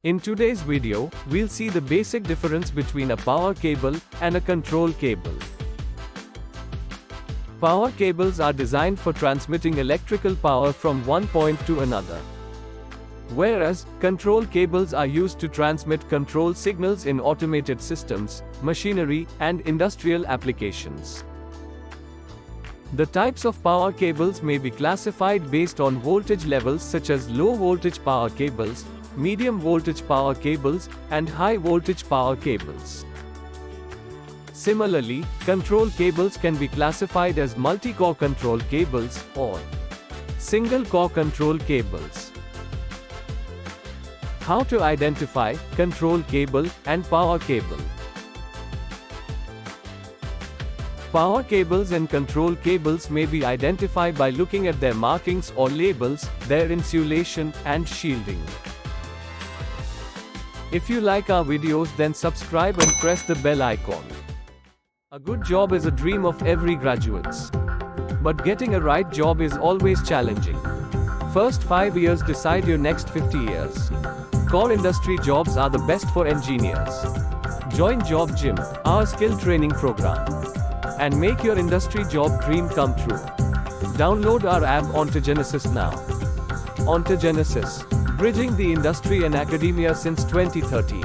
In today's video, we'll see the basic difference between a power cable and a control cable. Power cables are designed for transmitting electrical power from one point to another, whereas control cables are used to transmit control signals in automated systems, machinery, and industrial applications. The types of power cables may be classified based on voltage levels such as low voltage power cables, medium voltage power cables, and high voltage power cables. Similarly, control cables can be classified as multi-core control cables or single-core control cables. How to identify control cable and power cable? Power cables and control cables may be identified by looking at their markings or labels, their insulation, and shielding. If you like our videos, then subscribe and press the bell icon. A good job is a dream of every graduates. But getting a right job is always challenging. First 5 years decide your next 50 years. Core industry jobs are the best for engineers. Join Job Gym, our skill training program, and make your industry job dream come true. Download our app Ontogenesis now. Ontogenesis, bridging the industry and academia since 2013.